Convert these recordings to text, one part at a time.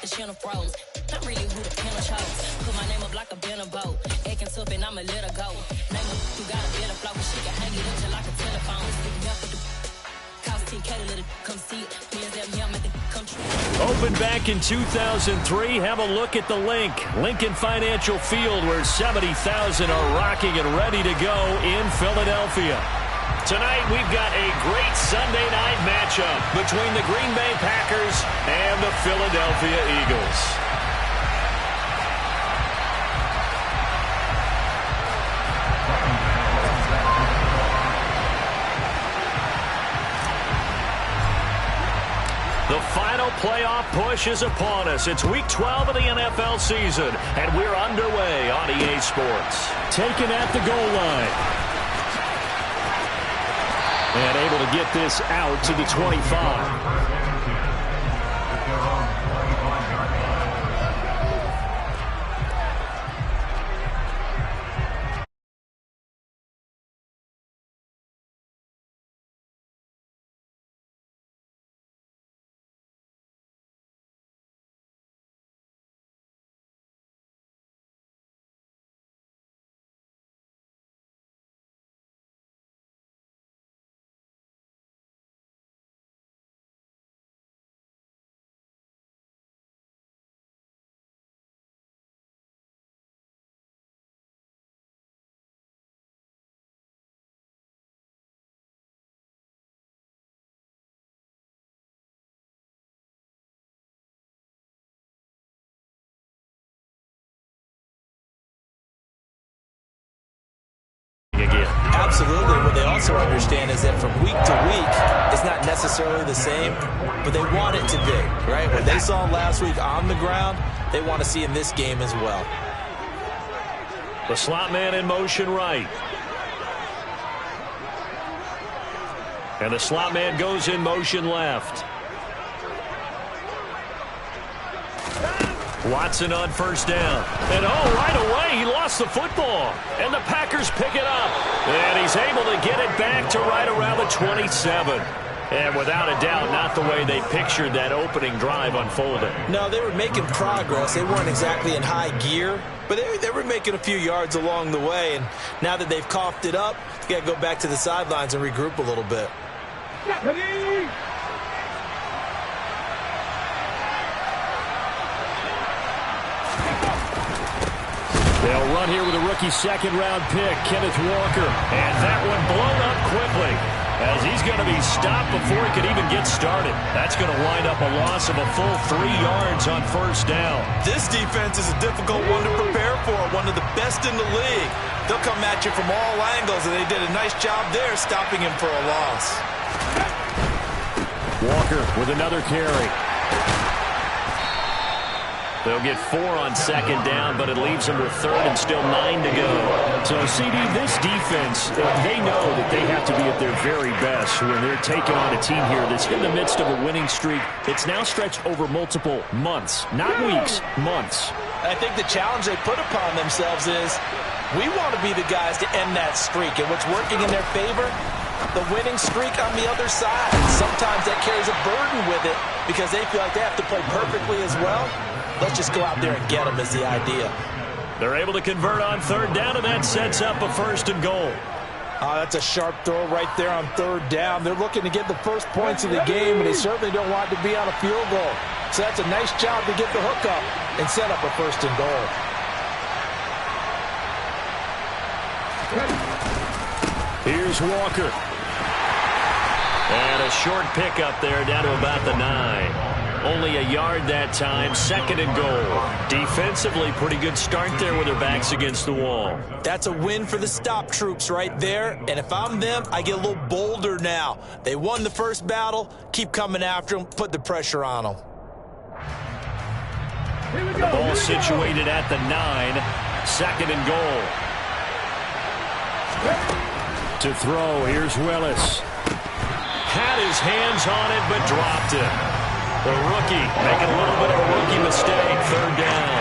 the channel froze. Not really who the panel chose. Put my name up like a banner boat. Acting tough and I'ma let her go. Name her, you got a better flow, but she can hang it up just like a telephone. Cost 10K to let it come see it. Me and them, yeah, make it come true. Opened back in 2003. Have a look at the link. Lincoln Financial Field, where 70,000 are rocking and ready to go in Philadelphia. Tonight, we've got a great Sunday night matchup between the Green Bay Packers and the Philadelphia Eagles. The final playoff push is upon us. It's Week 12 of the NFL season, and we're underway on EA Sports. Taken at the goal line. And able to get this out to the 25. Again. Absolutely. What they also understand is that from week to week, it's not necessarily the same, but they want it to be, right? What they saw last week on the ground, they want to see in this game as well. The slot man in motion right. And the slot man goes in motion left. Watson on first down. And right away, he lost the football. And the Packers pick it up. And he's able to get it back to right around the 27. And without a doubt, not the way they pictured that opening drive unfolding. No, they were making progress. They weren't exactly in high gear, but they were making a few yards along the way. And now that they've coughed it up, you got to go back to the sidelines and regroup a little bit. They'll run here with a rookie second-round pick, Kenneth Walker. And that one blown up quickly as he's going to be stopped before he could even get started. That's going to wind up a loss of a full 3 yards on first down. This defense is a difficult one to prepare for, one of the best in the league. They'll come at you from all angles, and they did a nice job there stopping him for a loss. Walker with another carry. They'll get 4 on second down, but it leaves them with third and still 9 to go. So, CD, this defense, they know that they have to be at their very best when they're taking on a team here that's in the midst of a winning streak. It's now stretched over multiple months, not weeks, months. I think the challenge they put upon themselves is we want to be the guys to end that streak. And what's working in their favor? The winning streak on the other side. Sometimes that carries a burden with it because they feel like they have to play perfectly as well. Let's just go out there and get them is the idea. They're able to convert on third down, and that sets up a first and goal. That's a sharp throw right there on third down. They're looking to get the first points of the game, and they certainly don't want to be on a field goal. So that's a nice job to get the hook up and set up a first and goal. Here's Walker. And a short pickup there down to about the 9. Only a yard that time, second and goal. Defensively, pretty good start there with their backs against the wall. That's a win for the stop troops right there. And if I'm them, I get a little bolder now. They won the first battle. Keep coming after them. Put the pressure on them. The ball situated at the 9. Second and goal. To throw, here's Willis. Had his hands on it, but dropped it. The rookie making a little bit of a rookie mistake. Third down.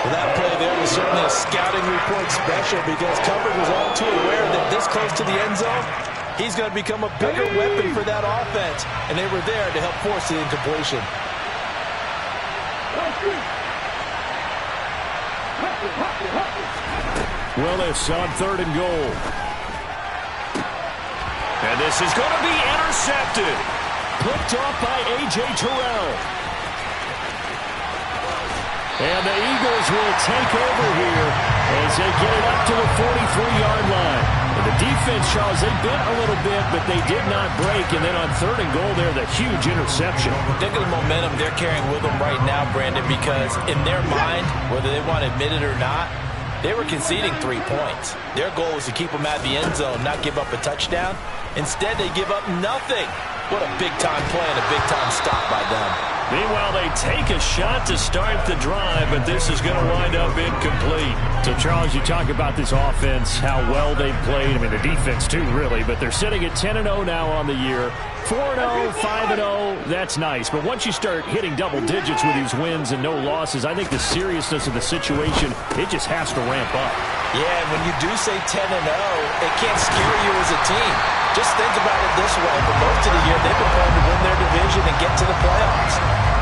Well, that play there was certainly a scouting report special because coverage was all too aware that this close to the end zone, he's going to become a bigger weapon for that offense. And they were there to help force the incompletion. Willis on 3rd and goal. And this is going to be intercepted. Picked off by A.J. Terrell. And the Eagles will take over here as they get it up to the 43-yard line. And the defense, Charles, they bent a little bit, but they did not break. And then on 3rd and goal there, the huge interception. Think of the momentum they're carrying with them right now, Brandon, because in their mind, whether they want to admit it or not, they were conceding 3 points. Their goal was to keep them out of the end zone, not give up a touchdown. Instead, they give up nothing. What a big-time play and a big-time stop by them. Meanwhile, they take a shot to start the drive, but this is going to wind up incomplete. So, Charles, you talk about this offense, how well they've played. I mean, the defense, too, really. But they're sitting at 10-0 now on the year. 4-0, 5-0, that's nice. But once you start hitting double digits with these wins and no losses, I think the seriousness of the situation, it just has to ramp up. Yeah, and when you do say 10-0, it can't scare you as a team. Just think about it this way. For most of the year, they've been trying to win their division and get to the playoffs.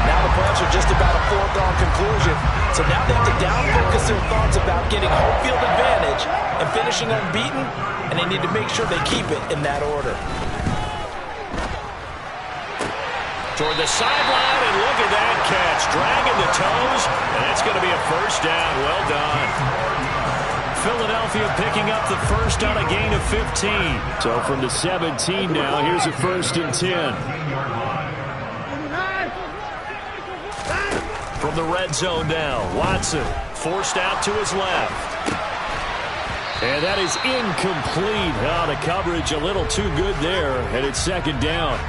Now the playoffs are just about a foregone conclusion. So now they have to down-focus their thoughts about getting home field advantage and finishing unbeaten, and they need to make sure they keep it in that order. Toward the sideline, and look at that catch. Dragging the toes, and it's going to be a first down. Well done. Philadelphia picking up the first on a gain of 15. So from the 17 now, here's a 1st and 10. From the red zone now, Watson forced out to his left. And that is incomplete. Oh, the coverage a little too good there, and it's 2nd down.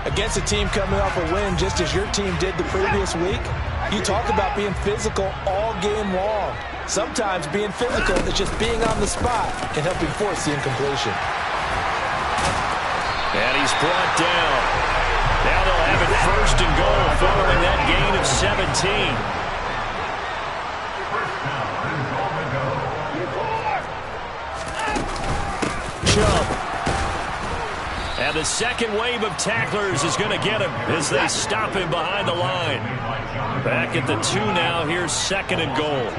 Against a team coming off a win just as your team did the previous week, you talk about being physical all game long. Sometimes being physical is just being on the spot and helping force the incompletion. And he's brought down. Now they'll have it 1st and goal following that gain of 17. Chubb. And the second wave of tacklers is going to get him as they stop him behind the line. Back at the 2 now. Here's 2nd and goal.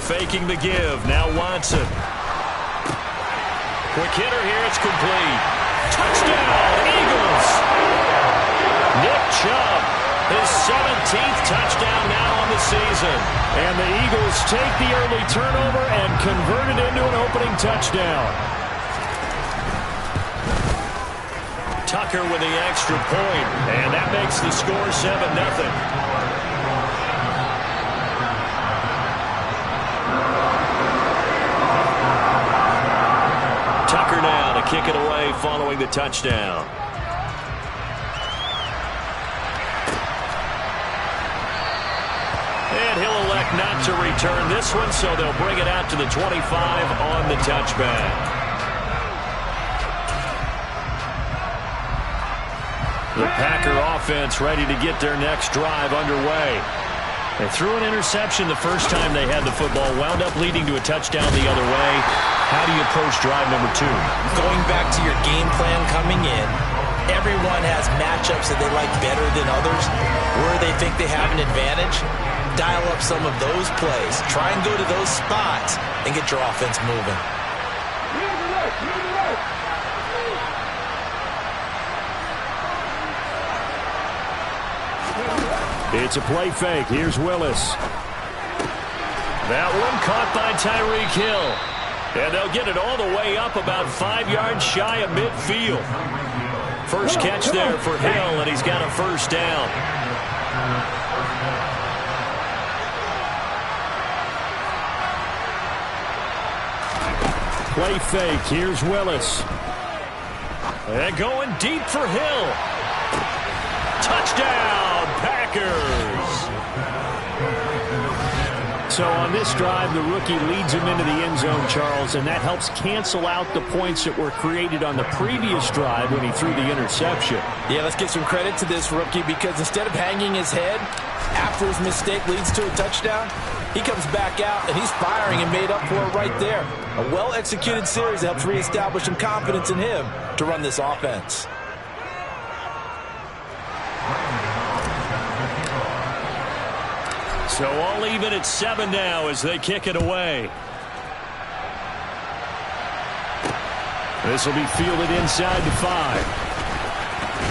Faking the give. Now Watson. Quick hitter here. It's complete. Touchdown, Eagles. Nick Chubb. His 17th touchdown now on the season. And the Eagles take the early turnover and convert it into an opening touchdown. Tucker with the extra point, and that makes the score 7-0. Tucker now to kick it away following the touchdown. And he'll elect not to return this one, so they'll bring it out to the 25 on the touchback. The Packer offense ready to get their next drive underway. They threw an interception the first time they had the football, wound up leading to a touchdown the other way. How do you approach drive number 2? Going back to your game plan coming in, everyone has matchups that they like better than others. Where they think they have an advantage, dial up some of those plays. Try and go to those spots and get your offense moving. It's a play fake. Here's Willis. That one caught by Tyreek Hill. And they'll get it all the way up about 5 yards shy of midfield. First catch there for Hill, and he's got a first down. Play fake. Here's Willis. And going deep for Hill. Touchdown, Packers. So on this drive, the rookie leads him into the end zone, Charles, and that helps cancel out the points that were created on the previous drive when he threw the interception. Yeah, let's give some credit to this rookie because instead of hanging his head after his mistake leads to a touchdown, he comes back out and he's firing and made up for it right there. A well-executed series that helps reestablish some confidence in him to run this offense. So all even at 7 now as they kick it away. This will be fielded inside the 5.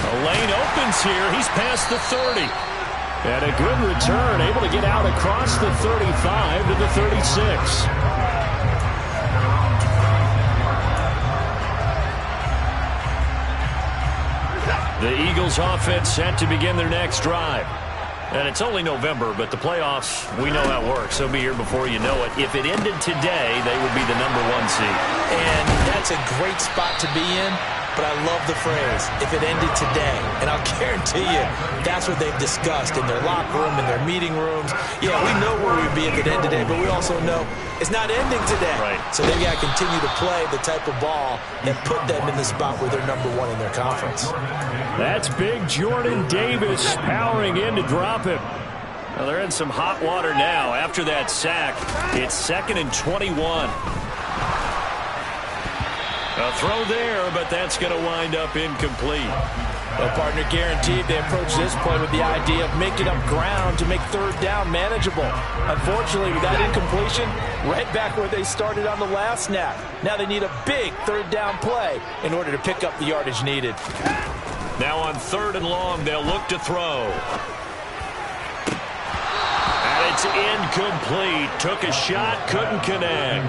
A lane opens here. He's past the 30. And a good return, able to get out across the 35 to the 36. The Eagles offense set to begin their next drive. And it's only November, but the playoffs, we know how it works. They'll be here before you know it. If it ended today, they would be the #1 seed. And that's a great spot to be in, but I love the phrase, if it ended today. And I'll guarantee you, that's what they've discussed in their locker room, in their meeting rooms. Yeah, we know where we'd be if it ended today, but we also know it's not ending today. Right. So they've got to continue to play the type of ball that put them in the spot where they're #1 in their conference. That's big Jordan Davis powering in to drop him. Well, they're in some hot water now. After that sack, it's 2nd and 21. A throw there, but that's going to wind up incomplete. Well, partner, guaranteed they approach this play with the idea of making up ground to make 3rd down manageable. Unfortunately, with that incompletion, right back where they started on the last snap. Now they need a big 3rd down play in order to pick up the yardage needed. Now on 3rd and long, they'll look to throw. And it's incomplete. Took a shot, couldn't connect.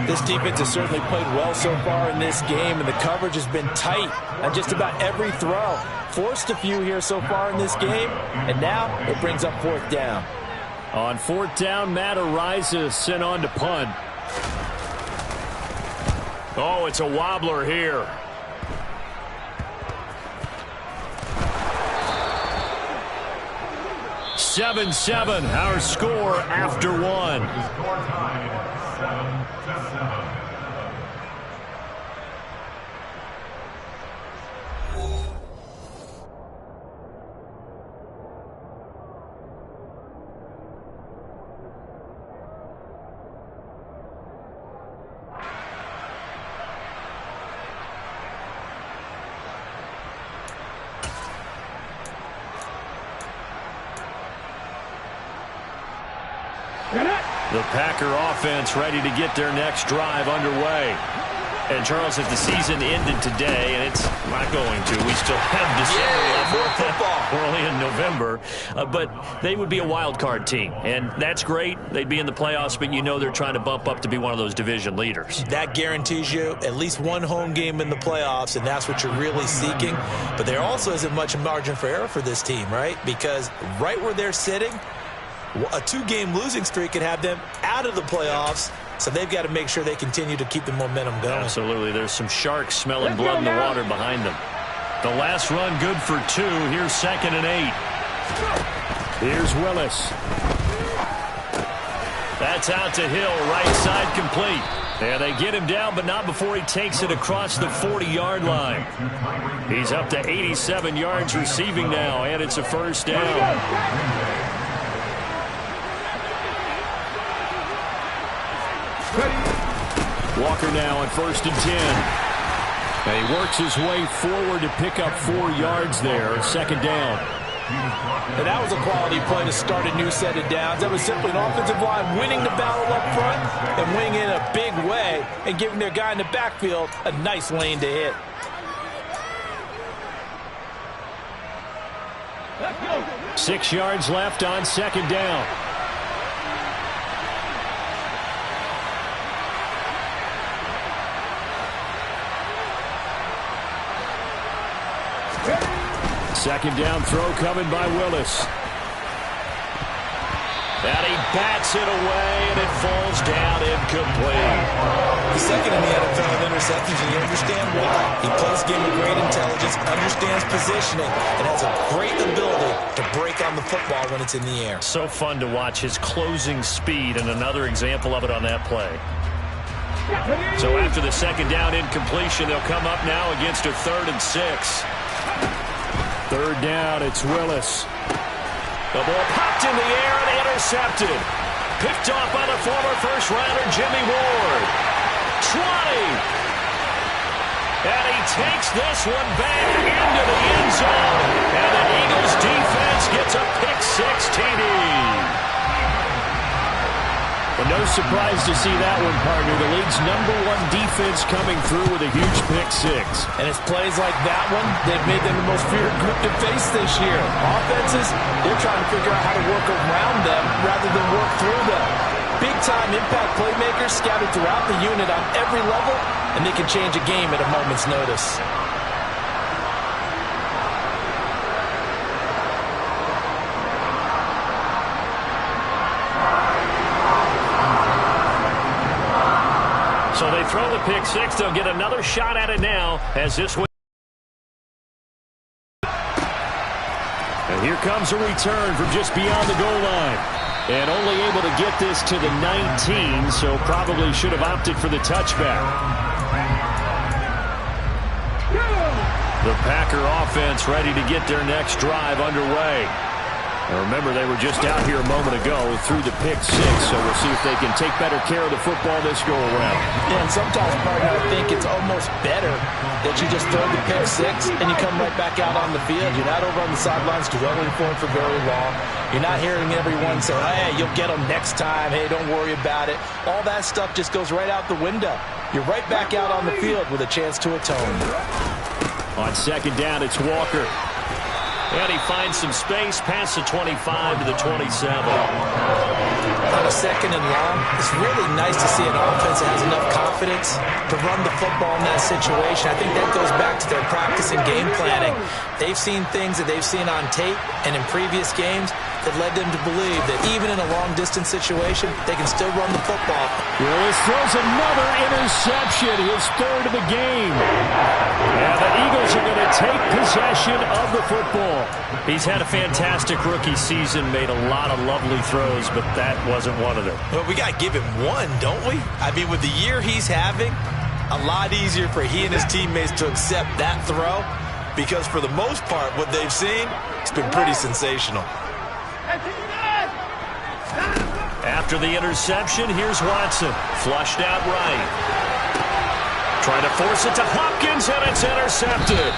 This defense has certainly played well so far in this game, and the coverage has been tight on just about every throw. Forced a few here so far in this game, and now it brings up 4th down. On 4th down, Matt Ariza sent on to punt. Oh, it's a wobbler here. 7-7, our score after 1. The Packer offense ready to get their next drive underway. And, Charles, if the season ended today, and it's not going to, we still have December left. Football. We're only in November. But they would be a wild card team. And that's great. They'd be in the playoffs, but you know they're trying to bump up to be one of those division leaders. That guarantees you at least one home game in the playoffs, and that's what you're really seeking. But there also isn't much margin for error for this team, right? Because right where they're sitting, a 2-game losing streak could have them out of the playoffs, so they've got to make sure they continue to keep the momentum going. Absolutely. There's some sharks smelling blood in the water behind them. The last run good for 2. Here's 2nd and 8. Here's Willis. That's out to Hill, right side complete. And they get him down, but not before he takes it across the 40-yard line. He's up to 87 yards receiving now, and it's a 1st down. Walker now on 1st and 10. And he works his way forward to pick up 4 yards there. 2nd down. And that was a quality play to start a new set of downs. That was simply an offensive line winning the battle up front and winning in a big way and giving their guy in the backfield a nice lane to hit. Let's go. 6 yards left on 2nd down. Second down throw coming by Willis. And he bats it away, and it falls down incomplete. He's 2nd in the NFL in interceptions, and you understand why. He plays the game with great intelligence, understands positioning, and has a great ability to break on the football when it's in the air. So fun to watch his closing speed, and another example of it on that play. So after the 2nd down incompletion, they'll come up now against a 3rd and 6. 3rd down, it's Willis. The ball popped in the air and intercepted. Picked off by the former first-rounder Jimmy Ward. 20. And he takes this one back into the end zone. And the Eagles defense gets a pick-6 TD. And no surprise to see that one, partner. The league's #1 defense coming through with a huge pick six. And it's plays like that one they've made them the most feared group to face this year. Offenses, they're trying to figure out how to work around them rather than work through them. Big-time impact playmakers scattered throughout the unit on every level, and they can change a game at a moment's notice. So they throw the pick six. They'll get another shot at it now as this one. And here comes a return from just beyond the goal line. And only able to get this to the 19, so probably should have opted for the touchback. The Packer offense ready to get their next drive underway. Now remember, they were just out here a moment ago through the pick six, so we'll see if they can take better care of the football this go-around. Yeah, and sometimes, partner, I think it's almost better that you just throw the pick six and you come right back out on the field. You're not over on the sidelines dwelling for it for very long. You're not hearing everyone say, hey, you'll get them next time. Hey, don't worry about it. All that stuff just goes right out the window. You're right back out on the field with a chance to atone. On second down, it's Walker. And he finds some space past the 25 to the 27. On a second and long, it's really nice to see an offense that has enough confidence to run the football in that situation. I think that goes back to their practice and game planning. They've seen things that they've seen on tape and in previous games that led them to believe that even in a long-distance situation, they can still run the football. Willis throws another interception, his third of the game. And the Eagles are going to take possession of the football. He's had a fantastic rookie season, made a lot of lovely throws, but that wasn't one of them. Well, we got to give him one, don't we? I mean, with the year he's having, a lot easier for he and his teammates to accept that throw, because for the most part, what they've seen, it's been pretty sensational. After the interception, here's Watson. Flushed out right. Trying to force it to Hopkins, and it's intercepted.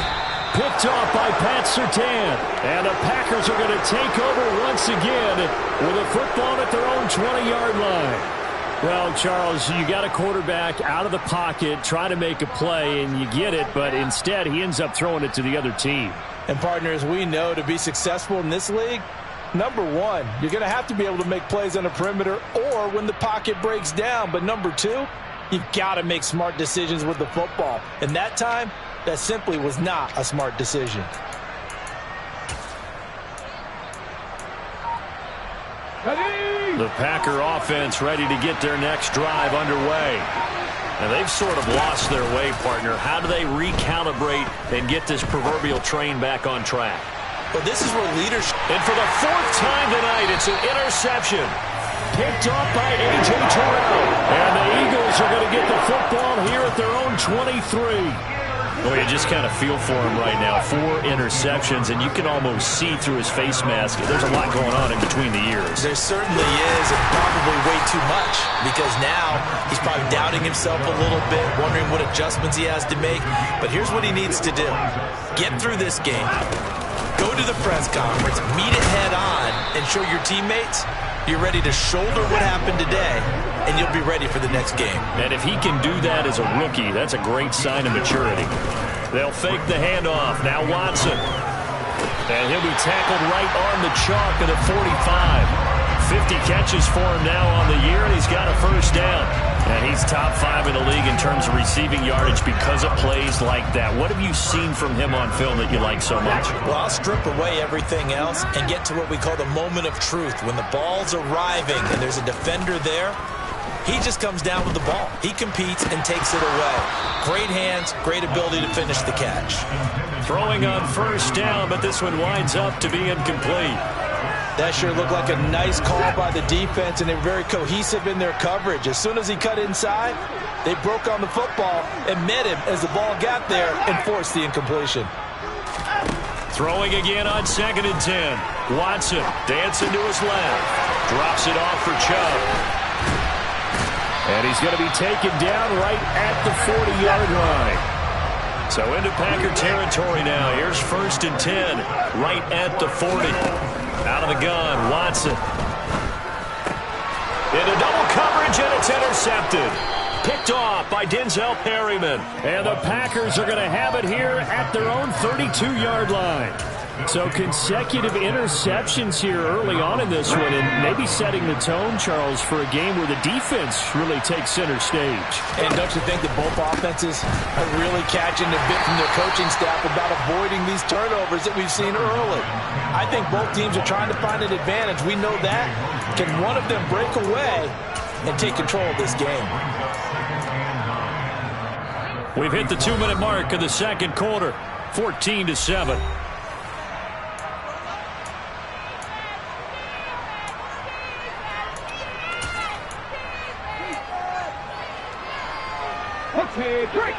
Picked off by Pat Surtain. And the Packers are going to take over once again with a football at their own 20-yard line. Well, Charles, you got a quarterback out of the pocket, trying to make a play, and you get it, but instead he ends up throwing it to the other team. And partners, we know to be successful in this league, number one, you're going to have to be able to make plays on the perimeter or when the pocket breaks down. But number two, you've got to make smart decisions with the football. And that time, that simply was not a smart decision. The Packer offense ready to get their next drive underway. And they've sort of lost their way, partner. How do they recalibrate and get this proverbial train back on track? Well, this is where leadership... And for the fourth time tonight, it's an interception. Picked off by A.J. Terrell. And the Eagles are going to get the football here at their own 23. Well, you just kind of feel for him right now. 4 interceptions, and you can almost see through his face mask. There's a lot going on in between the ears. There certainly is, and probably way too much, because now he's probably doubting himself a little bit, wondering what adjustments he has to make. But here's what he needs to do. Get through this game. Go to the press conference, meet it head on, and show your teammates you're ready to shoulder what happened today, and you'll be ready for the next game. And if he can do that as a rookie, that's a great sign of maturity. They'll fake the handoff. Now Watson. And he'll be tackled right on the chalk of the 45. 50 catches for him now on the year, and he's got a first down. And he's top 5 in the league in terms of receiving yardage because of plays like that. What have you seen from him on film that you like so much? Well, I'll strip away everything else and get to what we call the moment of truth. When the ball's arriving and there's a defender there, he just comes down with the ball. He competes and takes it away. Great hands, great ability to finish the catch. Throwing on first down, but this one winds up to be incomplete. That sure looked like a nice call by the defense, and they're very cohesive in their coverage. As soon as he cut inside, they broke on the football and met him as the ball got there and forced the incompletion. Throwing again on 2nd and 10. Watson dancing to his left. Drops it off for Chubb. And he's going to be taken down right at the 40-yard line. So into Packer territory now. Here's 1st and 10, right at the 40. Out of the gun, Watson. Into double coverage, and it's intercepted. Picked off by Denzel Perryman. And the Packers are going to have it here at their own 32-yard line. So consecutive interceptions here early on in this one, and maybe setting the tone, Charles, for a game where the defense really takes center stage. And don't you think that both offenses are really catching a bit from their coaching staff about avoiding these turnovers that we've seen early? I think both teams are trying to find an advantage. We know that. Can one of them break away and take control of this game? We've hit the 2-minute mark of the second quarter, 14-7. Okay, break.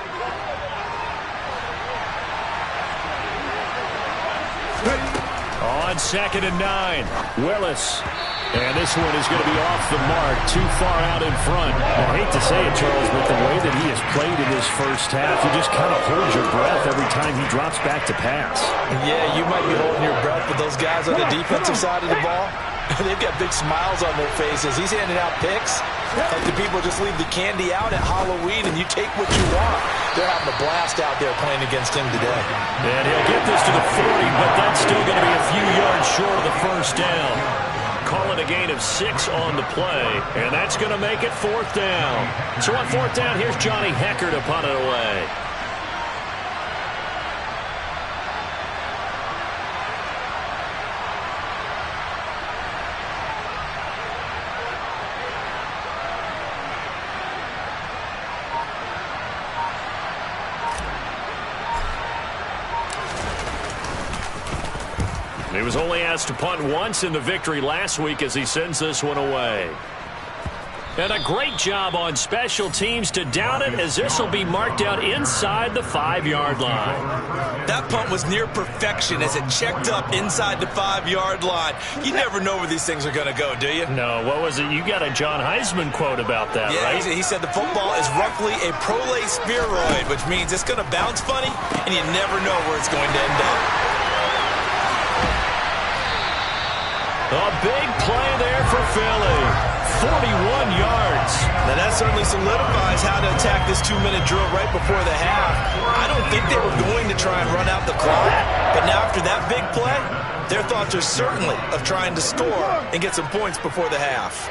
On 2nd and 9, Willis. And this one is going to be off the mark, too far out in front. I hate to say it, Charles, but the way that he has played in this first half, you just kind of hold your breath every time he drops back to pass. Yeah, you might be holding your breath, but those guys on the defensive side of the ball, they've got big smiles on their faces. He's handing out picks like the people just leave the candy out at Halloween and you take what you want. They're having a blast out there playing against him today. And he'll get this to the 40, but that's still going to be a few yards short of the first down. Call it a gain of 6 on the play, and that's going to make it 4th down. So on 4th down, here's Johnny Hecker to punt it away. He was only asked to punt once in the victory last week as he sends this one away. And a great job on special teams to down it, as this will be marked out inside the 5-yard line. That punt was near perfection as it checked up inside the 5-yard line. You never know where these things are going to go, do you? No, what was it? You got a John Heisman quote about that, yeah, right? He said the football is roughly a prolate spheroid, which means it's going to bounce funny, and you never know where it's going to end up. A big play there for Philly. 41 yards. Now that certainly solidifies how to attack this 2-minute drill right before the half. I don't think they were going to try and run out the clock, but now after that big play, their thoughts are certainly of trying to score and get some points before the half.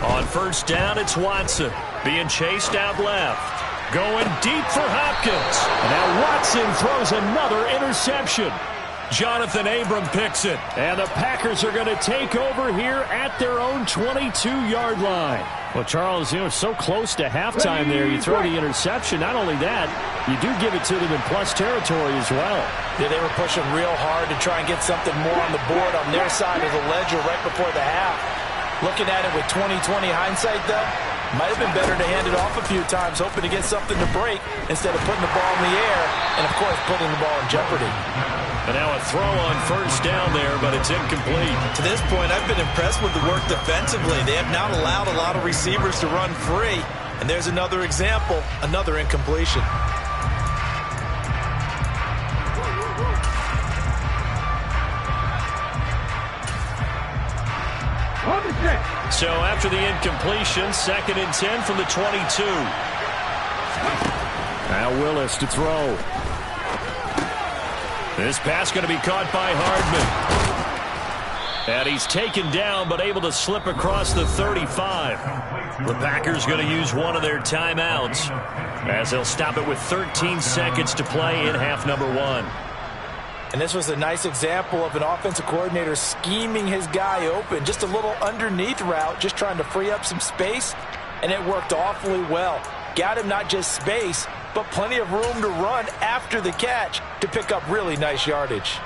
On 1st down, it's Watson being chased out left. Going deep for Hopkins. Now Watson throws another interception. Jonathan Abram picks it, and the Packers are going to take over here at their own 22-yard line. Well, Charles, so close to halftime there. You throw the interception. Not only that, you do give it to them in plus territory as well. Yeah, they were pushing real hard to try and get something more on the board on their side of the ledger right before the half. Looking at it with 20/20 hindsight, though, might have been better to hand it off a few times, hoping to get something to break instead of putting the ball in the air and, of course, putting the ball in jeopardy. And now a throw on 1st down there, but it's incomplete. To this point, I've been impressed with the work defensively. They have not allowed a lot of receivers to run free. And there's another example, another incompletion. So after the incompletion, 2nd and 10 from the 22. Now Willis to throw. This pass going to be caught by Hardman. And he's taken down, but able to slip across the 35. The Packers going to use one of their timeouts, as they'll stop it with 13 seconds to play in half number 1. And this was a nice example of an offensive coordinator scheming his guy open. Just a little underneath route, just trying to free up some space, and it worked awfully well. Got him not just space, but plenty of room to run after the catch to pick up really nice yardage.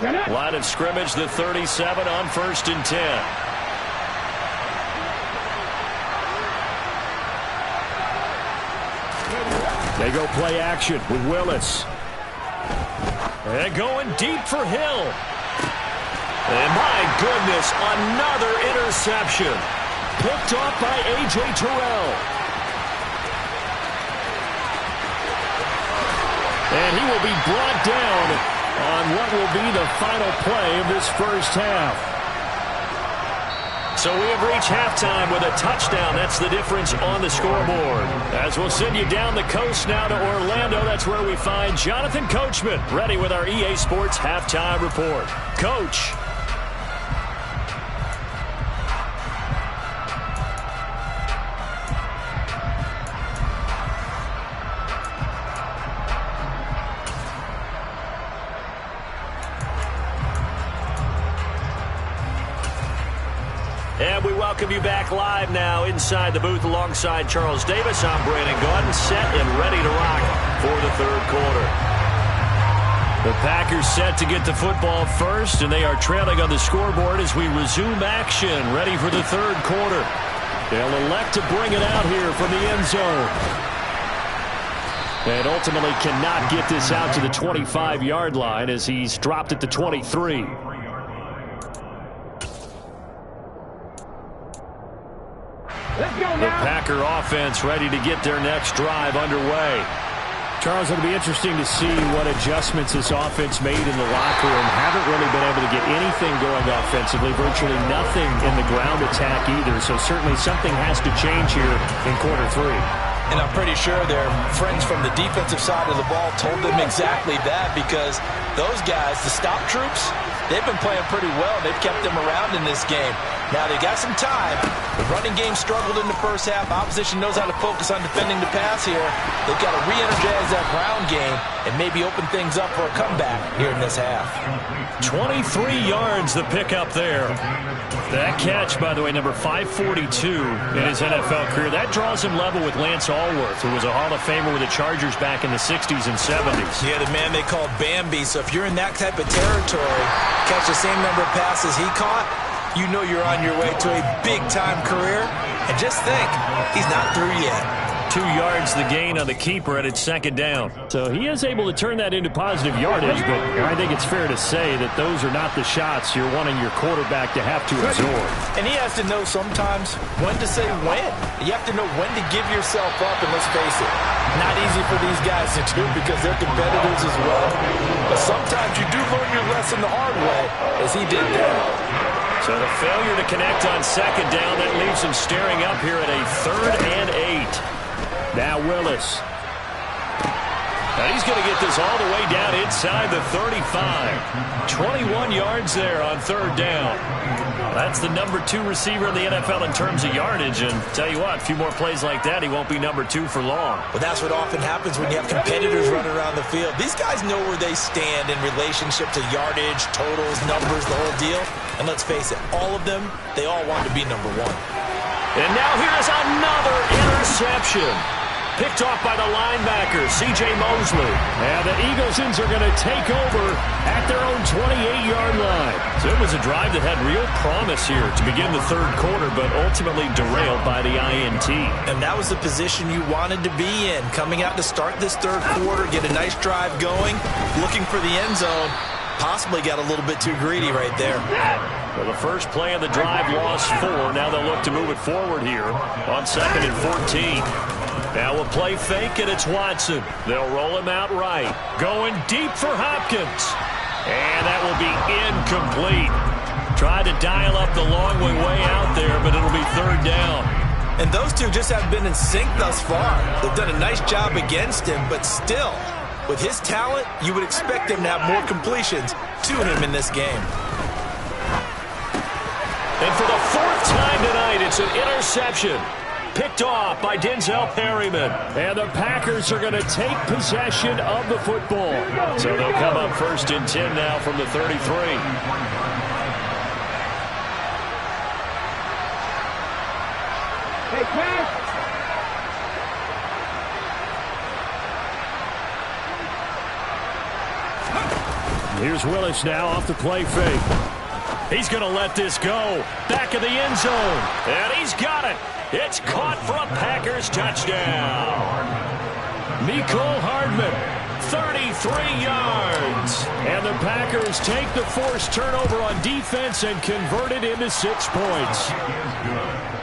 Line of scrimmage, the 37 on 1st and 10. They go play action with Willis. And going deep for Hill. And my goodness, another interception. Picked off by A.J. Terrell. And he will be brought down on what will be the final play of this first half. So we have reached halftime with a touchdown. That's the difference on the scoreboard. As we'll send you down the coast now to Orlando, that's where we find Jonathan Coachman, ready with our EA Sports Halftime Report. Coach. And we welcome you back live now inside the booth alongside Charles Davis. I'm Brandon Gaudin, set and ready to rock for the third quarter. The Packers set to get the football first, and they are trailing on the scoreboard as we resume action, ready for the third quarter. They'll elect to bring it out here from the end zone. And ultimately cannot get this out to the 25-yard line as he's dropped at the 23. The Packer offense ready to get their next drive underway. Charles, it'll be interesting to see what adjustments this offense made in the locker room. Haven't really been able to get anything going offensively, virtually nothing in the ground attack either. So certainly something has to change here in quarter three. And I'm pretty sure their friends from the defensive side of the ball told them exactly that, because those guys, the stop troops, they've been playing pretty well. They've kept them around in this game. Now they got some time. The running game struggled in the first half. Opposition knows how to focus on defending the pass here. They've got to re-energize that ground game and maybe open things up for a comeback here in this half. 23 yards the pickup there. That catch, by the way, number 542 in his NFL career. That draws him level with Lance Allworth, who was a Hall of Famer with the Chargers back in the 60s and 70s. Yeah, the man they called Bambi. So if you're in that type of territory, catch the same number of passes he caught, you know you're on your way to a big-time career. And just think, he's not through yet. 2 yards the gain on the keeper at its second down. So he is able to turn that into positive yardage, but I think it's fair to say that those are not the shots you're wanting your quarterback to have to absorb. And he has to know sometimes when to say when. You have to know when to give yourself up, and let's face it, not easy for these guys to do because they're competitors as well. But sometimes you do learn your lesson the hard way, as he did there. So the failure to connect on second down, that leaves him staring up here at a 3rd and 8. Now Willis. Now he's going to get this all the way down inside the 35. 21 yards there on 3rd down. That's the number 2 receiver in the NFL in terms of yardage. And tell you what, a few more plays like that, he won't be number 2 for long. Well, that's what often happens when you have competitors running around the field. These guys know where they stand in relationship to yardage, totals, numbers, the whole deal. And let's face it, all of them, they all want to be number 1. And now here's another interception. Picked off by the linebacker, C.J. Mosley. And the Eaglesons are going to take over at their own 28-yard line. So it was a drive that had real promise here to begin the third quarter, but ultimately derailed by the INT. And that was the position you wanted to be in. Coming out to start this third quarter, get a nice drive going, looking for the end zone. Possibly got a little bit too greedy right there. Well, the first play of the drive lost 4. Now they'll look to move it forward here on 2nd and 14. Now a play fake, and it's Watson. They'll roll him out right. Going deep for Hopkins. And that will be incomplete. Tried to dial up the long way out there, but it'll be 3rd down. And those two just haven't been in sync thus far. They've done a nice job against him, but still, with his talent, you would expect him to have more completions to him in this game. And for the 4th time tonight, it's an interception. Picked off by Denzel Perryman. And the Packers are going to take possession of the football. So they'll come up 1st and 10 now from the 33. Hey, Pat. Here's Willis now off the play fake. He's going to let this go. Back of the end zone. And he's got it. It's caught for a Packers touchdown. Mecole Hardman, 33 yards. And the Packers take the forced turnover on defense and convert it into 6 points.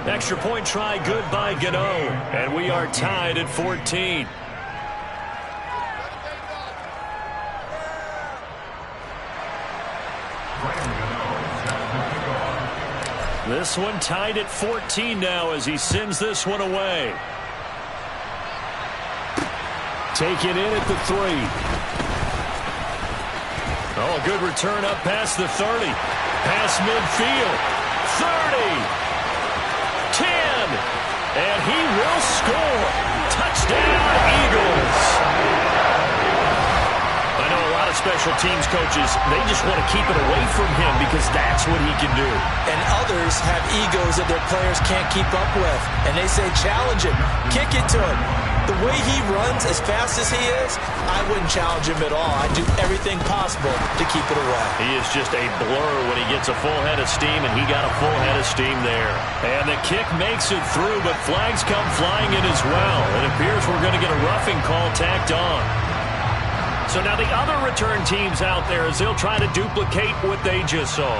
Extra point try good by Gano. And we are tied at 14. This one tied at 14 now as he sends this one away. Taken in at the 3. Oh, a good return up past the 30. Past midfield. 30. 10. And he will score. Touchdown, Eagles. I know a lot of special teams coaches, they just want to keep it away from him because that's what he can do. And others have egos that their players can't keep up with. And they say, challenge him. Kick it to him. The way he runs as fast as he is, I wouldn't challenge him at all. I'd do everything possible to keep it away. He is just a blur when he gets a full head of steam, and he got a full head of steam there. And the kick makes it through, but flags come flying in as well. It appears we're going to get a roughing call tacked on. So now the other return teams out there as they'll try to duplicate what they just saw.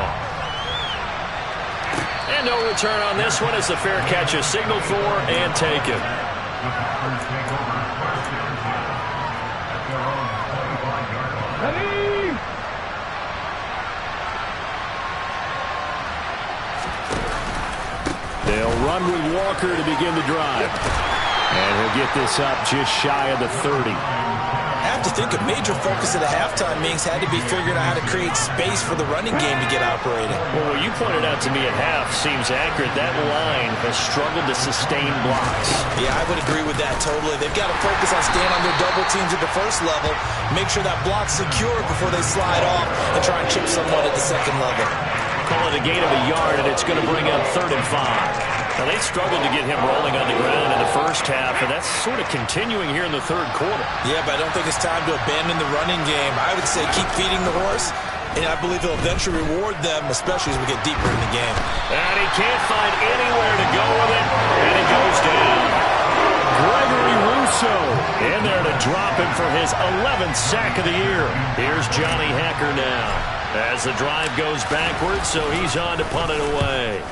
And no return on this one as the fair catch is signaled for and taken. They'll run with Walker to begin the drive. And he'll get this up just shy of the 30. I have to think a major focus of the halftime meetings had to be figuring out how to create space for the running game to get operating. Well, what you pointed out to me at half seems accurate. That line has struggled to sustain blocks. Yeah, I would agree with that totally. They've got to focus on staying on their double teams at the first level, make sure that block's secure before they slide off and try and chip someone at the second level. Call it a gain of a yard, and it's going to bring up 3rd and 5. Now, they struggled to get him rolling on the ground in the first half, and that's sort of continuing here in the third quarter. Yeah, but I don't think it's time to abandon the running game. I would say keep feeding the horse, and I believe he'll eventually reward them, especially as we get deeper in the game. And he can't find anywhere to go with it, and he goes down. Gregory Rousseau in there to drop him for his 11th sack of the year. Here's Johnny Hacker now as the drive goes backwards, so he's on to punt it away.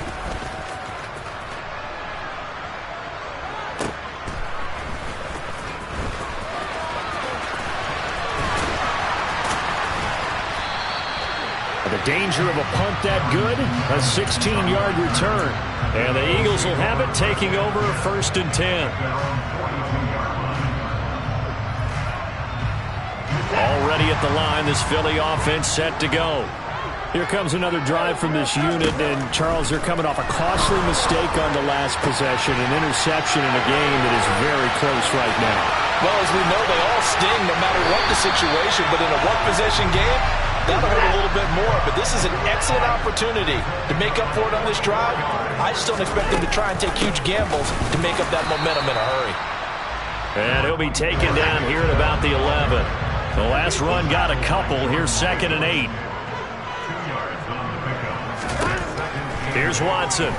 The danger of a punt that good, a 16-yard return. And the Eagles will have it, taking over 1st and 10. Already at the line, this Philly offense set to go. Here comes another drive from this unit, and Charles, they're coming off a costly mistake on the last possession, an interception in a game that is very close right now. Well, as we know, they all sting no matter what the situation, but in a one-possession game, that'll hurt a little bit more, but this is an excellent opportunity to make up for it on this drive. I just don't expect them to try and take huge gambles to make up that momentum in a hurry. And he'll be taken down here at about the 11. The last run got a couple. Here's 2nd and 8. Here's Watson.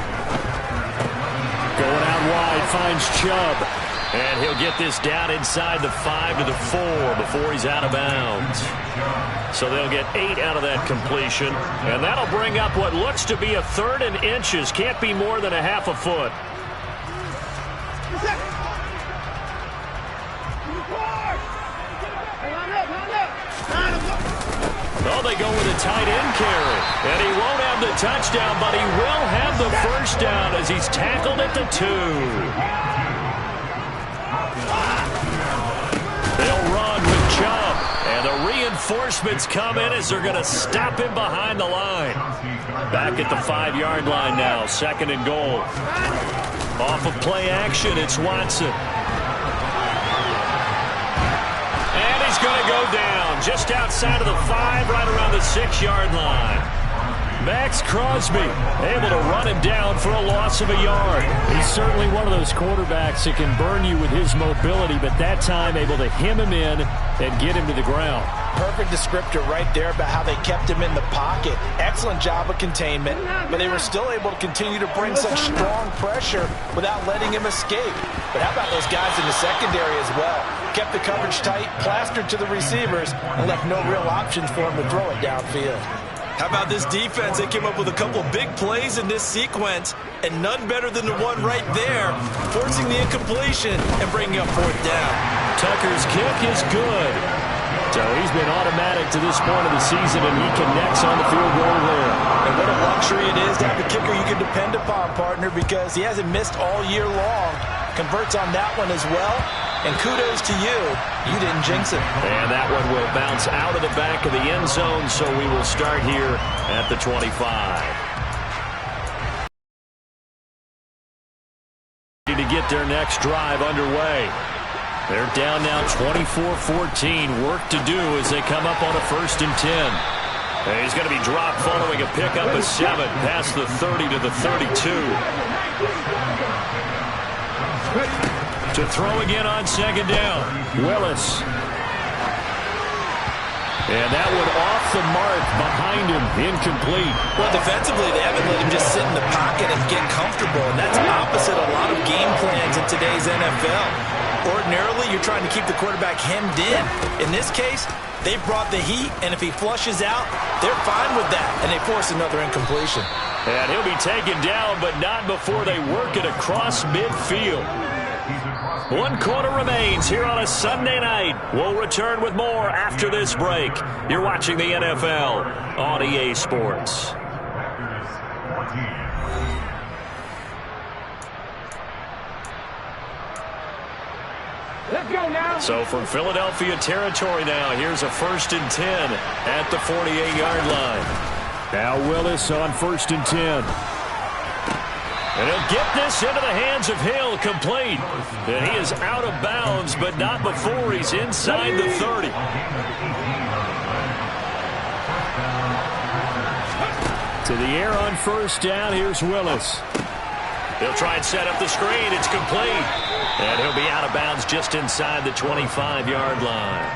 Going out wide, finds Chubb. And he'll get this down inside the 5 to the 4 before he's out of bounds. So they'll get 8 out of that completion. And that'll bring up what looks to be a 3rd and inches. Can't be more than a half a foot. Oh, they go with a tight end carry. And he won't have the touchdown, but he will have the first down as he's tackled at the 2. They'll run with Chubb. And the reinforcements come in as they're going to stop him behind the line. Back at the 5-yard line now. 2nd and goal. Off of play action, it's Watson. And he's going to go down just outside of the 5, right around the 6-yard line. Max Crosby able to run him down for a loss of a yard. He's certainly one of those quarterbacks that can burn you with his mobility, but that time able to hem him in and get him to the ground. Perfect descriptor right there about how they kept him in the pocket. Excellent job of containment, but they were still able to continue to bring such strong pressure without letting him escape. But how about those guys in the secondary as well? Kept the coverage tight, plastered to the receivers, and left no real options for him to throw it downfield. How about this defense? They came up with a couple big plays in this sequence, and none better than the one right there, forcing the incompletion and bringing up 4th down. Tucker's kick is good. So he's been automatic to this point of the season, and he connects on the field goal there. And what a luxury it is to have a kicker you can depend upon, partner, because he hasn't missed all year long. Converts on that one as well. And kudos to you. You didn't jinx it. And that one will bounce out of the back of the end zone, so we will start here at the 25. To get their next drive underway. They're down now 24-14. Work to do as they come up on a 1st and 10. And he's going to be dropped following a pickup of 7 past the 30 to the 32. To throw again on 2nd down. Willis. And that one off the mark behind him. Incomplete. Well, defensively, they haven't let him just sit in the pocket and get comfortable. And that's opposite a lot of game plans in today's NFL. Ordinarily, you're trying to keep the quarterback hemmed in. In this case, they brought the heat, and if he flushes out, they're fine with that. And they force another incompletion. And he'll be taken down, but not before they work it across midfield. 1 quarter remains here on a Sunday night. We'll return with more after this break. You're watching the NFL on EA Sports. Let's go now. So from Philadelphia territory now, here's a 1st and 10 at the 48-yard line. Now Willis on 1st and 10. And he'll get this into the hands of Hill, complete. And he is out of bounds, but not before he's inside the 30. To the air on 1st down, here's Willis. He'll try and set up the screen. It's complete. And he'll be out of bounds just inside the 25-yard line.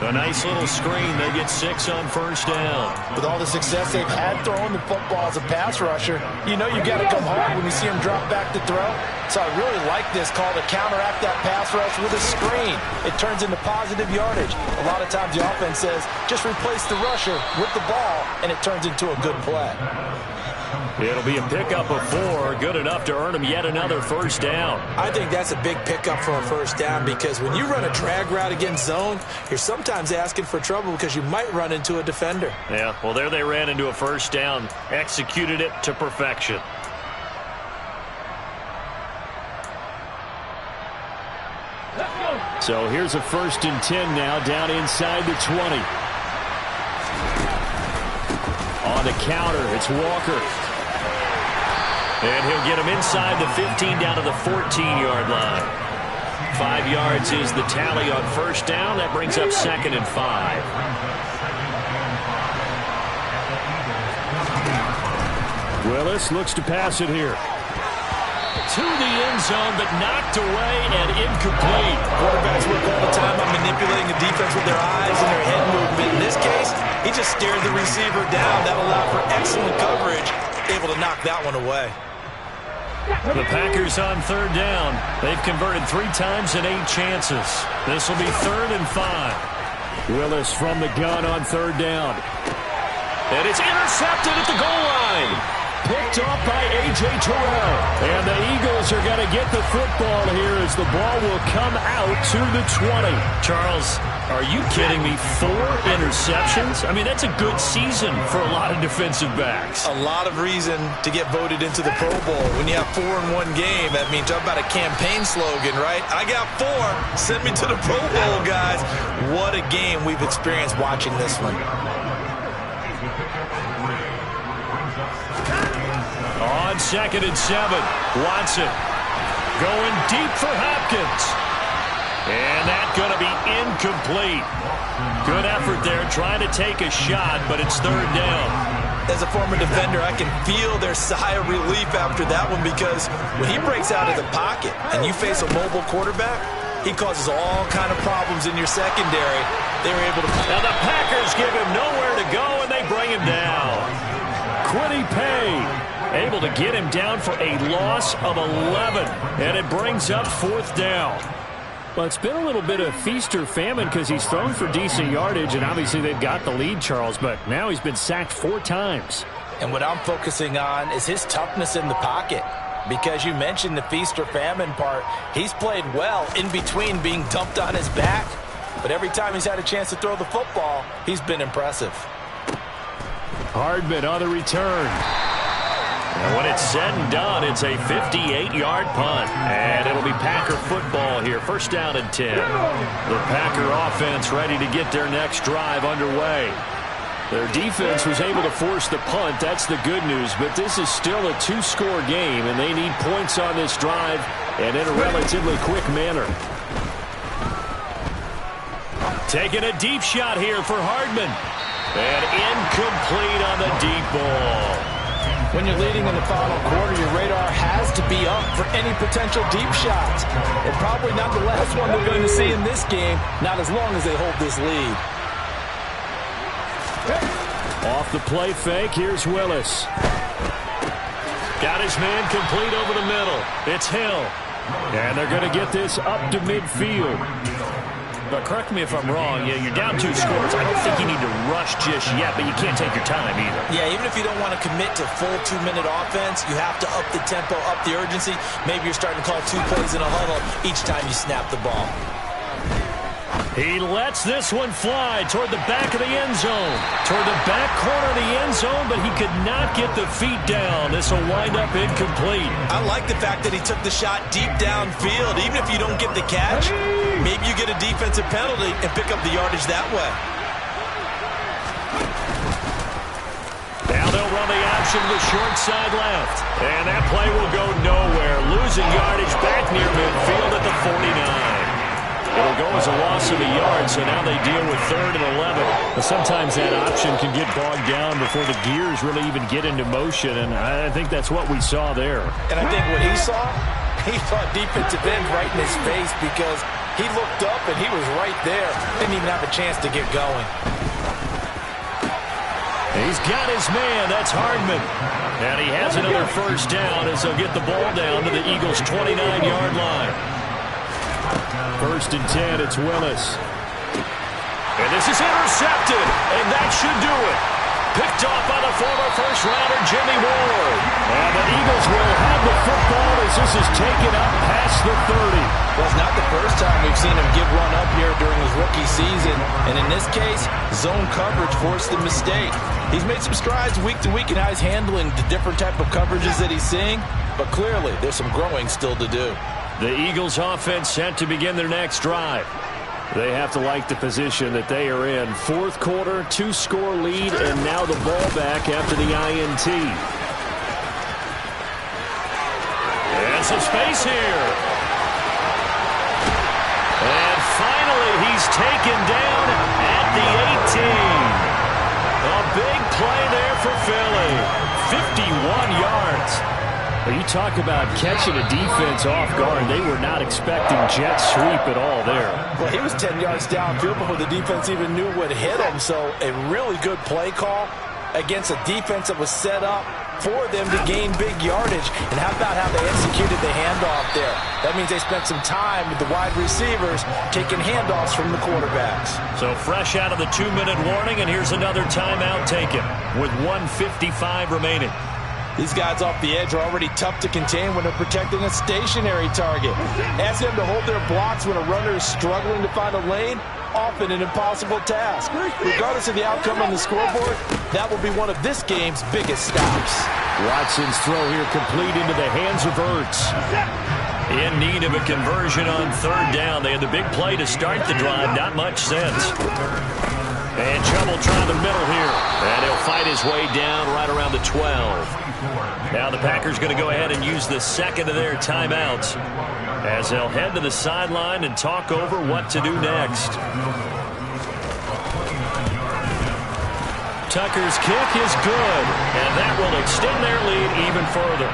A nice little screen. They get 6 on 1st down. With all the success they've had throwing the football as a pass rusher, you know you've got to come hard when you see him drop back to throw. So I really like this call to counteract that pass rush with a screen. It turns into positive yardage. A lot of times the offense says, just replace the rusher with the ball, and it turns into a good play. It'll be a pickup of 4, good enough to earn him yet another 1st down. I think that's a big pickup for a 1st down because when you run a drag route against zone, you're sometimes asking for trouble because you might run into a defender. Yeah, well, there they ran into a 1st down, executed it to perfection. So here's a 1st and 10 now, down inside the 20. On the counter, it's Walker. And he'll get him inside the 15 down to the 14-yard line. 5 yards is the tally on 1st down. That brings up 2nd and 5. Willis looks to pass it here. To the end zone, but knocked away and incomplete. Quarterbacks work all the time on manipulating the defense with their eyes and their head movement. In this case, he just stared the receiver down. That allowed for excellent coverage, able to knock that one away. The Packers on 3rd down. They've converted 3 times in 8 chances. This will be 3rd and 5. Willis from the gun on 3rd down. And it's intercepted at the goal line. Picked off by A.J. Terrell. And the Eagles are going to get the football here as the ball will come out to the 20. Charles, are you kidding me? 4 interceptions? I mean, that's a good season for a lot of defensive backs. A lot of reason to get voted into the Pro Bowl. When you have 4 in one game, I mean, talk about a campaign slogan, right? I got 4. Send me to the Pro Bowl, guys. What a game we've experienced watching this one. On 2nd and 7, Watson going deep for Hopkins. And that's going to be incomplete. Good effort there trying to take a shot, but it's 3rd down. As a former defender, I can feel their sigh of relief after that one because when he breaks out of the pocket and you face a mobile quarterback, he causes all kind of problems in your secondary. They were able to... Now the Packers give him nowhere to go, and they bring him down. Quiddy Pay able to get him down for a loss of 11. And it brings up 4th down. Well, it's been a little bit of feast or famine because he's thrown for decent yardage, and obviously they've got the lead, Charles, but now he's been sacked 4 times. And what I'm focusing on is his toughness in the pocket. Because you mentioned the feast or famine part, he's played well in between being dumped on his back but every time he's had a chance to throw the football, he's been impressive. Hardman on the return. And when it's said and done, it's a 58-yard punt. And it'll be Packer football here. First down and 10. The Packer offense ready to get their next drive underway. Their defense was able to force the punt. That's the good news. But this is still a 2-score game, and they need points on this drive and in a relatively quick manner. Taking a deep shot here for Hardman. And incomplete on the deep ball. When you're leading in the final quarter, your radar has to be up for any potential deep shots. And probably not the last one they're going to see in this game, not as long as they hold this lead. Off the play fake, here's Willis. Got his man complete over the middle. It's Hill. And they're going to get this up to midfield. But correct me if I'm wrong, you're down 2 scores. I don't think you need to rush just yet, but you can't take your time either. Yeah, even if you don't want to commit to full 2-minute offense, you have to up the tempo, up the urgency. Maybe you're starting to call 2 plays in a huddle each time you snap the ball. He lets this one fly toward the back of the end zone. Toward the back corner of the end zone, but he could not get the feet down. This will wind up incomplete. I like the fact that he took the shot deep downfield. Even if you don't get the catch, maybe you get a defensive penalty and pick up the yardage that way. Now they'll run the option to the short side left. And that play will go nowhere. Losing yardage back near midfield at the 49. It'll go as a loss of a yard, so now they deal with 3rd and 11. But sometimes that option can get bogged down before the gears really even get into motion, and I think that's what we saw there. And I think what he saw defensive end right in his face because he looked up and he was right there. Didn't even have a chance to get going. He's got his man. That's Hardman. And he has another first down as they'll get the ball down to the Eagles' 29-yard line. 1st and 10, it's Willis. And this is intercepted, and that should do it. Picked off by the former first-rounder Jimmy Ward. And the Eagles will have the football as this is taken up past the 30. Well, it's not the first time we've seen him give run up here during his rookie season. And in this case, zone coverage forced the mistake. He's made some strides week to week in how he's handling the different type of coverages that he's seeing. But clearly, there's some growing still to do. The Eagles offense set to begin their next drive. They have to like the position that they are in. 4th quarter, 2-score lead, and now the ball back after the INT. And some space here. And finally, he's taken down at the 18. A big play there for Philly. 51 yards. You talk about catching a defense off guard. They were not expecting jet sweep at all there. Well, he was 10 yards downfield before the defense even knew what hit him. So a really good play call against a defense that was set up for them to gain big yardage. And how about how they executed the handoff there? That means they spent some time with the wide receivers taking handoffs from the quarterbacks. So fresh out of the 2-minute warning, and here's another timeout taken with 1:55 remaining. These guys off the edge are already tough to contain when they're protecting a stationary target. Ask them to hold their blocks when a runner is struggling to find a lane, often an impossible task. Regardless of the outcome on the scoreboard, that will be one of this game's biggest stops. Watson's throw here complete into the hands of Ertz. In need of a conversion on 3rd down. They had the big play to start the drive. Not much sense. And trouble trying the middle here. And he'll fight his way down right around the 12. Now the Packers going to go ahead and use the second of their timeouts as they'll head to the sideline and talk over what to do next. Tucker's kick is good, and that will extend their lead even further.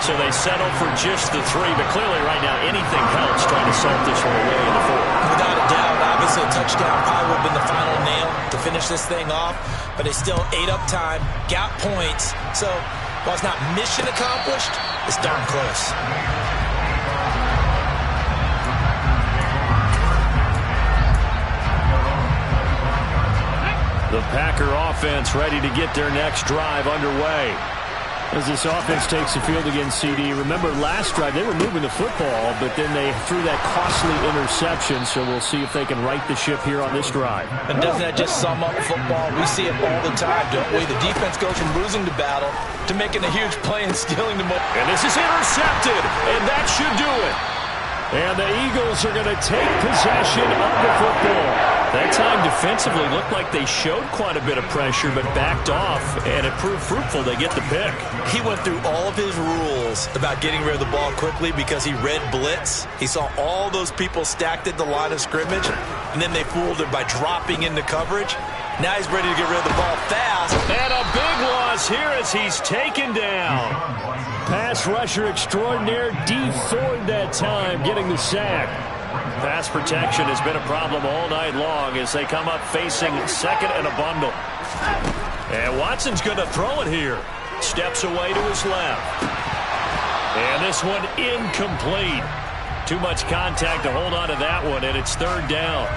So they settle for just the 3, but clearly right now anything helps trying to salt this one away in the 4th. Without a doubt, obviously a touchdown probably would have been the final nail to finish this thing off, but they still ate up time, got points. So while it's not mission accomplished, it's darn close. The Packer offense ready to get their next drive underway. As this offense takes the field against CD. Remember, last drive, they were moving the football, but then they threw that costly interception, so we'll see if they can right the ship here on this drive. And doesn't that just sum up football? We see it all the time, don't we? The defense goes from losing the battle to making a huge play and stealing the ball. And this is intercepted, and that should do it. And the Eagles are going to take possession of the football. That time defensively looked like they showed quite a bit of pressure but backed off, and it proved fruitful. They get the pick. He went through all of his rules about getting rid of the ball quickly because he read blitz. He saw all those people stacked at the line of scrimmage, and then they fooled him by dropping into coverage. Now he's ready to get rid of the ball fast. And a big loss here as he's taken down. Pass rusher extraordinaire, Dee Ford that time getting the sack. Pass protection has been a problem all night long as they come up facing second and a bundle. And Watson's going to throw it here. Steps away to his left. And this one incomplete. Too much contact to hold on to that one, and it's third down.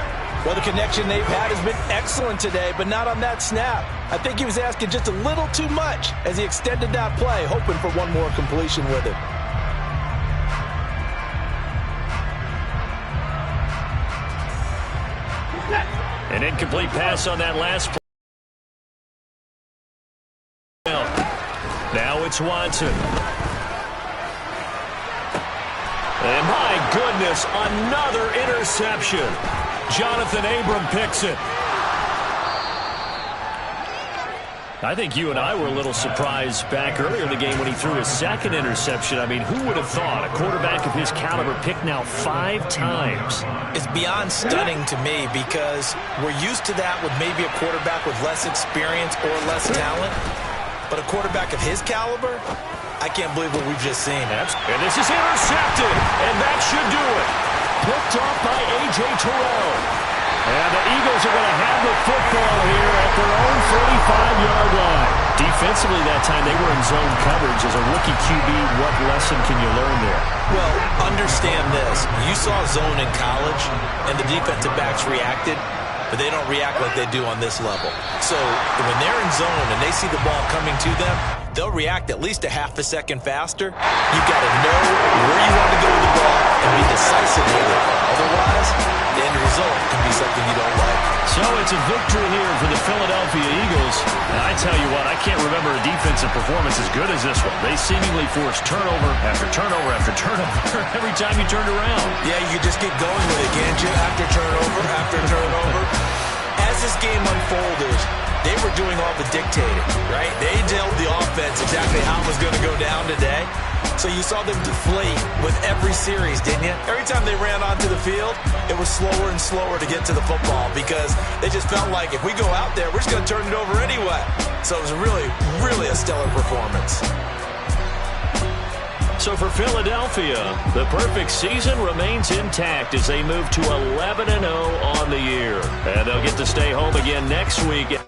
Well, the connection they've had has been excellent today, but not on that snap. I think he was asking just a little too much as he extended that play, hoping for one more completion with it. An incomplete pass on that last play. Now it's Watson. And my goodness, another interception. Jonathan Abram picks it. I think you and I were a little surprised back earlier in the game when he threw his second interception. I mean, who would have thought a quarterback of his caliber picked now 5 times? It's beyond stunning to me because we're used to that with maybe a quarterback with less experience or less talent. But a quarterback of his caliber, I can't believe what we've just seen. And this is intercepted, and that should do it. Picked off by A.J. Terrell. And the Eagles are going to have the football here at their own 45-yard line. Defensively that time, they were in zone coverage. As a rookie QB, what lesson can you learn there? Well, understand this. You saw zone in college, and the defensive backs reacted, but they don't react like they do on this level. So when they're in zone and they see the ball coming to them, they'll react at least a half a second faster. You've got to know where you want to go with the ball and be decisive with it. Otherwise, the end result can be something you don't like. So it's a victory here for the Philadelphia Eagles. And I tell you what, I can't remember a defensive performance as good as this one. They seemingly forced turnover after turnover after turnover every time you turned around. Yeah, you just get going with it, can't you? After turnover, after turnover. As this game unfolded, they were doing all the dictating, right? They told the offense exactly how it was going to go down today. So you saw them deflate with every series, didn't you? Every time they ran onto the field, it was slower and slower to get to the football because they just felt like if we go out there, we're just going to turn it over anyway. So it was really, really a stellar performance. So for Philadelphia, the perfect season remains intact as they move to 11-0 on the year. And they'll get to stay home again next week.